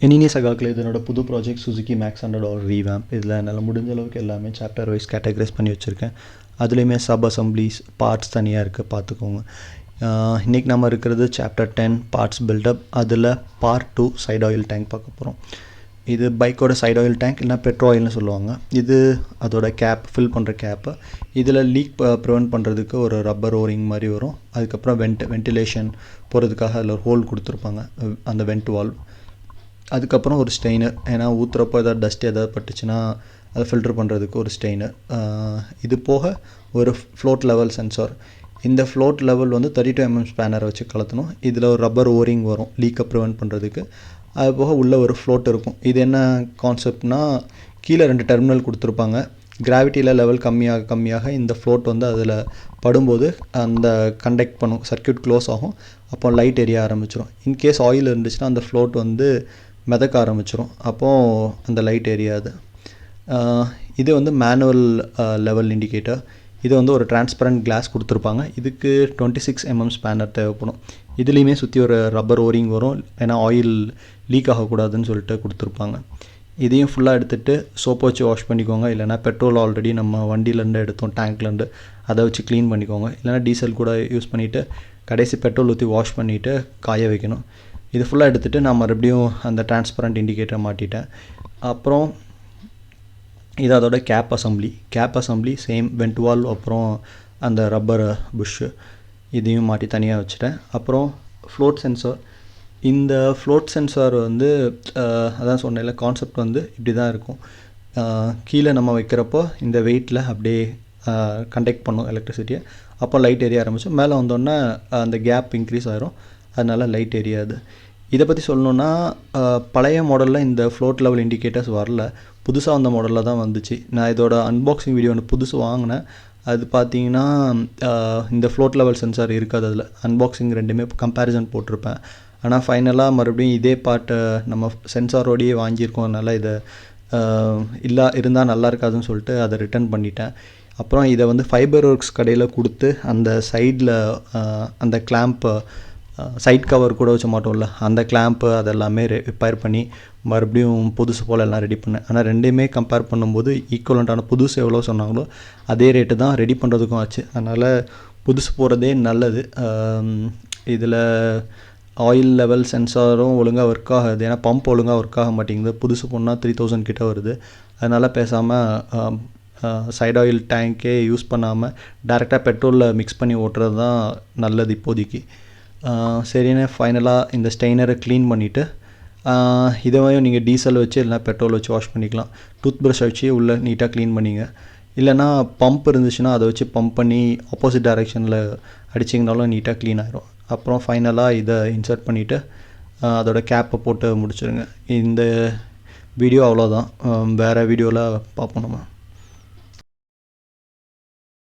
இனிய சகாக்கள், இதனோட புது ப்ராஜெக்ட் சுசுகி மேக்ஸ் 100 ரீவேம்ப். இதில் என்னால் முடிஞ்ச அளவுக்கு எல்லாமே சாப்டர் வைஸ் கேட்டகரைஸ் பண்ணி வச்சுருக்கேன். அதுலேயுமே சப் அசம்பிளிஸ் பார்ட்ஸ் தனியாக இருக்குது, பார்த்துக்கோங்க. இன்றைக்கி நம்ம இருக்கிறது சாப்டர் 10 பார்ட்ஸ் பில்டப். அதில் பார்ட் 2 சைட் ஆயில் டேங்க் பார்க்க போகிறோம். இது பைக்கோட சைட் ஆயில் டேங்க் இல்லைனா பெட்ரோ ஆயில்னு சொல்லுவாங்க. இது அதோட கேப், ஃபில் பண்ணுற கேப்பு. இதில் லீக் ப்ரிவெண்ட் பண்ணுறதுக்கு ஒரு ரப்பர் ஓரிங் மாதிரி வரும். அதுக்கப்புறம் வென்டிலேஷன் போகிறதுக்காக அதில் ஒரு ஹோல் கொடுத்துருப்பாங்க, அந்த வென்ட் வால்வ். அதுக்கப்புறம் ஒரு ஸ்டெய்னர், ஏன்னா ஊற்றுறப்போ ஏதாவது டஸ்ட் ஏதாவது பட்டுச்சுன்னா அதை ஃபில்டர் பண்ணுறதுக்கு ஒரு ஸ்டெய்னர். இது போக ஒரு ஃப்ளோட் லெவல் சென்சார். இந்த ஃப்ளோட் லெவல் வந்து 32 mm ஸ்பேனரை வச்சு கலத்தணும். இதில் ஒரு ரப்பர் ஓரிங் வரும் லீக்கை ப்ரிவெண்ட் பண்ணுறதுக்கு. அது போக உள்ளே ஒரு ஃப்ளோட் இருக்கும். இது என்ன கான்செப்ட்னா, கீழே 2 டெர்மினல் கொடுத்துருப்பாங்க. கிராவிட்டியில் லெவல் கம்மியாக இந்த ஃப்ளோட் வந்து அதில் படும்போது அந்த கண்டக்ட் பண்ணும், சர்க்யூட் க்ளோஸ் ஆகும். அப்போ லைட் எரிய ஆரம்பிச்சிடும். இன்கேஸ் ஆயில் இருந்துச்சுன்னா அந்த ஃப்ளோட் வந்து மிதக்க ஆரம்பிச்சிடும், அப்போது அந்த லைட் எரியாது. இது வந்து மேனுவல் லெவல் இண்டிகேட்டர். இது வந்து ஒரு டிரான்ஸ்பரண்ட் கிளாஸ் கொடுத்துருப்பாங்க. இதுக்கு 26 mm ஸ்பேனர் தேவைப்படும். இதுலேயுமே சுற்றி ஒரு ரப்பர் ஓரிங் வரும், ஏன்னா ஆயில் லீக் ஆகக்கூடாதுன்னு சொல்லிட்டு கொடுத்துருப்பாங்க. இதையும் ஃபுல்லாக எடுத்துகிட்டு சோப்பை வச்சு வாஷ் பண்ணிக்கோங்க. இல்லைனா பெட்ரோல் ஆல்ரெடி நம்ம வண்டியிலேருந்து எடுத்தோம், டேங்க்லேருந்து, அதை வச்சு க்ளீன் பண்ணிக்கோங்க. இல்லைனா டீசல் கூட யூஸ் பண்ணிவிட்டு கடைசி பெட்ரோல் ஊற்றி வாஷ் பண்ணிவிட்டு காய வைக்கணும். இது ஃபுல்லாக எடுத்துகிட்டு நான் மறுபடியும் அந்த டிரான்ஸ்பரண்ட் இண்டிகேட்டரை மாட்டிட்டேன். அப்புறம் இது அதோட cap assembly same vent valve, அப்புறம் அந்த ரப்பர் புஷ்ஷு, இதையும் மாட்டி தனியாக வச்சுட்டேன். அப்புறம் ஃப்ளோட் சென்சார். இந்த ஃப்ளோட் சென்சார் வந்து அதான் சொன்னேன்ல, கான்செப்ட் வந்து இப்படி தான் இருக்கும். கீழே நம்ம வைக்கிறப்போ இந்த வெயிட்டில் அப்படியே கண்டக்ட் பண்ணும் எலக்ட்ரிசிட்டியை. அப்போ லைட் எரிய ஆரம்பிச்சு மேலே வந்தோடனே அந்த கேப் இன்க்ரீஸ் ஆகிரும், அதனால் லைட் எரியாது. இதை பற்றி சொல்லணுன்னா, பழைய மாடலில் இந்த ஃப்ளோட் லெவல் இண்டிகேட்டர்ஸ் வரல, புதுசாக வந்த மாடலில் தான் வந்துச்சு. நான் இதோட அன்பாக்சிங் வீடியோ ஒன்று புதுசு வாங்கினேன். அது பார்த்தீங்கன்னா இந்த ஃப்ளோட் லெவல் சென்சார் இருக்காது அதில். அன்பாக்சிங் ரெண்டுமே கம்பேரிசன் போட்டிருப்பேன். ஆனால் ஃபைனலாக மறுபடியும் இதே பார்ட்டை நம்ம சென்சாரோடையே வாங்கியிருக்கோம், அதனால் இதை இருந்தால் நல்லா இருக்காதுன்னு சொல்லிட்டு அதை ரிட்டர்ன் பண்ணிட்டேன். அப்புறம் இதை வந்து ஃபைபர் ஒர்க்ஸ் கடையில் கொடுத்து அந்த சைடில் அந்த கிளாம்ப்பு, சைட் கவர் கூட வச்ச மாட்டோம்ல, அந்த கிளாம்ப்பு அதெல்லாமே ரிப்பேர் பண்ணி மறுபடியும் புதுசு போல் எல்லாம் ரெடி பண்ணேன். ஆனால் ரெண்டையுமே கம்பேர் பண்ணும்போது ஈக்குவலண்ட்டான புதுசு எவ்வளோ சொன்னாங்களோ அதே ரேட்டு தான் ரெடி பண்ணுறதுக்கும் ஆச்சு. அதனால் புதுசு போகிறதே நல்லது. இதில் ஆயில் லெவல் சென்சாரும் ஒழுங்காக ஒர்க் ஆகாது, ஏன்னா பம்ப் ஒழுங்காக ஒர்க் ஆக மாட்டேங்குது. புதுசு போனால் 3000 கிட்ட வருது. அதனால் பேசாமல் சைட் ஆயில் டேங்க்கே யூஸ் பண்ணாமல் டேரெக்டாக பெட்ரோலில் மிக்ஸ் பண்ணி ஓட்டுறது தான் நல்லது இப்போதைக்கு. சரின்னு ஃபைனலாக இந்த ஸ்டெய்னரை க்ளீன் பண்ணிவிட்டு, இதையும் நீங்கள் டீசல் வச்சு இல்லைனா பெட்ரோல் வச்சு வாஷ் பண்ணிக்கலாம். டூத் ப்ரஷ் வச்சு உள்ளே நீட்டாக க்ளீன் பண்ணிங்க. இல்லைனா பம்ப் இருந்துச்சுன்னா அதை வச்சு பம்ப் பண்ணி ஆப்போசிட் டைரெக்ஷனில் அடிச்சிங்கனாலும் நீட்டாக க்ளீன் ஆகிரும். அப்புறம் ஃபைனலாக இதை இன்சர்ட் பண்ணிவிட்டு அதோட கேப்பை போட்டு முடிச்சுருங்க. இந்த வீடியோ அவ்வளோதான். வேறு வீடியோவில் பார்ப்போம் நம்ம.